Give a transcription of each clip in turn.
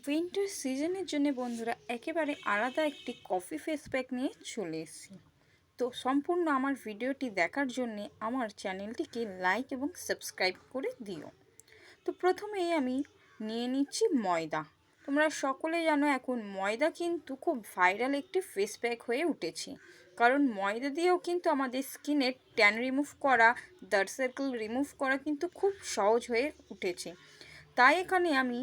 Winter সিজনের জন্য বন্ধুরা একেবারে আলাদা একটি কফি ফেস প্যাক নিয়ে চলে এসেছি। তো সম্পূর্ণ আমার ভিডিওটি দেখার জন্য আমার চ্যানেলটিকে লাইক এবং সাবস্ক্রাইব করে দিও। তো প্রথমেই আমি নিয়ে নিচ্ছি ময়দা। তোমরা সকলে জানো এখন ময়দা কিন্তু খুব ভাইরাল একটি ফেস প্যাক হয়ে উঠেছে, কারণ ময়দা দিয়েও কিন্তু আমাদের স্কিনের ট্যান রিমুভ করা, ডার্ক সার্কেল রিমুভ করা কিন্তু খুব সহজ হয়ে উঠেছে। তাই এখানে আমি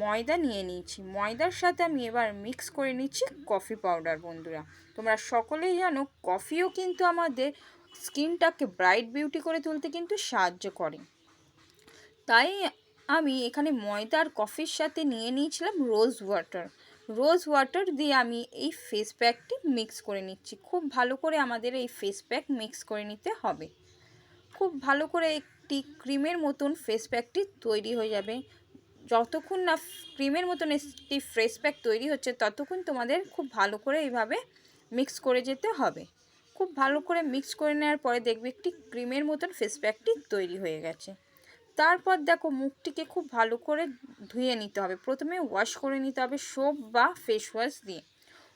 ময়দা নিয়ে নিয়েছি। ময়দার সাথে আমি এবার মিক্স করে নিচ্ছি কফি পাউডার। বন্ধুরা তোমরা সকলেই জানো কফিও কিন্তু আমাদের স্কিনটাকে ব্রাইট বিউটি করে তুলতে কিন্তু সাহায্য করে। তাই আমি এখানে ময়দা আর কফির সাথে নিয়ে নিয়েছিলাম রোজ ওয়াটার। রোজ ওয়াটার দিয়ে আমি এই ফেস প্যাকটি মিক্স করে নিচ্ছি। খুব ভালো করে আমাদের এই ফেস প্যাক মিক্স করে নিতে হবে। খুব ভালো করে একটি ক্রিমের মতন ফেস প্যাকটি তৈরি হয়ে যাবে। যতক্ষণ না ক্রিমের মতন একটি ফেস প্যাক তৈরি হচ্ছে ততক্ষণ তোমাদের খুব ভালো করে এইভাবে মিক্স করে যেতে হবে। খুব ভালো করে মিক্স করে নেওয়ার পরে দেখবে একটি ক্রিমের মতন ফেস প্যাকটি তৈরি হয়ে গেছে। তারপর দেখো মুখটিকে খুব ভালো করে ধুয়ে নিতে হবে। প্রথমে ওয়াশ করে নিতে হবে সোপ বা ফেস ওয়াশ দিয়ে।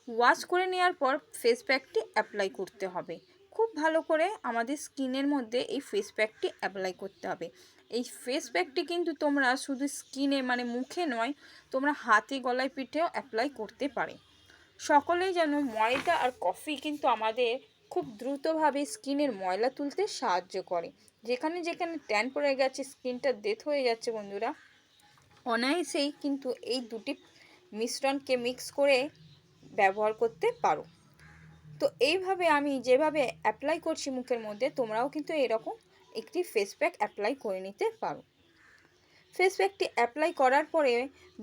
ওয়াশ করে নেওয়ার পর ফেস প্যাকটি অ্যাপ্লাই করতে হবে। খুব ভালো করে আমাদের স্কিনের মধ্যে এই ফেস প্যাকটি অ্যাপ্লাই করতে হবে। এই ফেস প্যাকটি কিন্তু তোমরা শুধু স্কিনে মানে মুখে নয়, তোমরা হাতে গলায় পিঠেও অ্যাপ্লাই করতে পারে। সকলেই যেন ময়দা আর কফি কিন্তু আমাদের খুব দ্রুতভাবে স্কিনের ময়লা তুলতে সাহায্য করে। যেখানে যেখানে ট্যান পড়ে গেছে, স্কিনটা ডেথ হয়ে যাচ্ছে বন্ধুরা, অনায়াসেই কিন্তু এই দুটি মিশ্রণকে মিক্স করে ব্যবহার করতে পারো। তো এইভাবে আমি যেভাবে অ্যাপ্লাই করছি মুখের মধ্যে, তোমরাও কিন্তু এরকম একটি ফেস প্যাক অ্যাপ্লাই করে নিতে পারো। ফেস প্যাকটি অ্যাপ্লাই করার পরে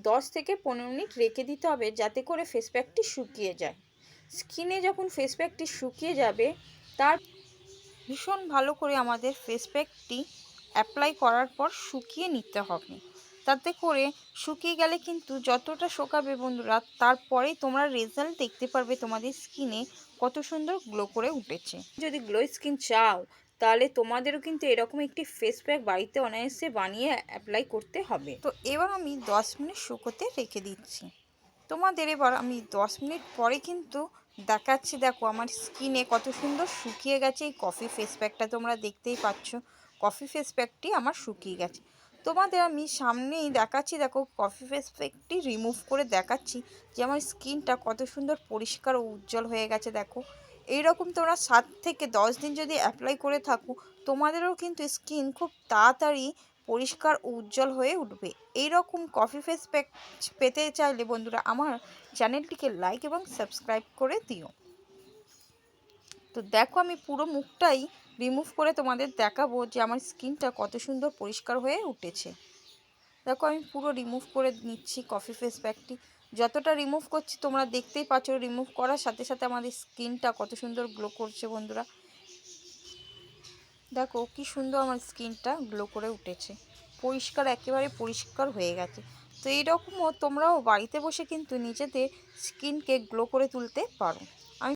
10 থেকে 15 মিনিট রেখে দিতে হবে, যাতে করে ফেস প্যাকটি শুকিয়ে যায়। স্কিনে যখন ফেস প্যাকটি শুকিয়ে যাবে, তার ভীষণ ভালো করে আমাদের ফেস প্যাকটি অ্যাপ্লাই করার পর শুকিয়ে নিতে হবে। তাতে করে শুকিয়ে গেলে কিন্তু যতটা শুকাবে বন্ধুরা, তারপরেই তোমরা রেজাল্ট দেখতে পারবে তোমাদের স্কিনে কত সুন্দর গ্লো করে উঠেছে। যদি গ্লো স্কিন চাও তাহলে তোমাদেরও কিন্তু এরকম একটি ফেস প্যাক বাড়িতে অনায়াসে বানিয়ে অ্যাপ্লাই করতে হবে। তো এবার আমি 10 মিনিট শুকোতে রেখে দিচ্ছি। তোমাদের এবার আমি 10 মিনিট পরে কিন্তু দেখাচ্ছি। দেখো আমার স্কিনে কত সুন্দর শুকিয়ে গেছে এই কফি ফেস প্যাকটা। তোমরা দেখতেই পাচ্ছ কফি ফেস প্যাকটি আমার শুকিয়ে গেছে। তোমাদের আমি সামনেই দেখাচ্ছি। দেখো কফি ফেস প্যাকটি রিমুভ করে দেখাচ্ছি যে আমার স্কিনটা কত সুন্দর পরিষ্কার ও উজ্জ্বল হয়ে গেছে। দেখো এইরকম তোমরা 7 থেকে 10 দিন যদি অ্যাপ্লাই করে থাকো, তোমাদেরও কিন্তু স্কিন খুব তাড়াতাড়ি পরিষ্কার ও উজ্জ্বল হয়ে উঠবে। এইরকম কফি ফেস প্যাক পেতে চাইলে বন্ধুরা আমার চ্যানেলটিকে লাইক এবং সাবস্ক্রাইব করে দিও। তো দেখো আমি পুরো মুখটাই রিমুভ করে তোমাদের দেখাবো যে আমার স্কিনটা কত সুন্দর পরিষ্কার হয়ে উঠেছে। দেখো আমি পুরো রিমুভ করে নিচ্ছি কফি ফেস প্যাকটি। যতটা রিমুভ করছি তোমরা দেখতেই পাচ্ছ, রিমুভ করার সাথে সাথে আমাদের স্কিনটা কত সুন্দর গ্লো করছে বন্ধুরা। দেখো কি সুন্দর আমার স্কিনটা গ্লো করে উঠেছে, পরিষ্কার, একেবারে পরিষ্কার হয়ে গেছে। তো এইরকমও তোমরাও বাড়িতে বসে কিন্তু নিজেদের স্কিনকে গ্লো করে তুলতে পারো।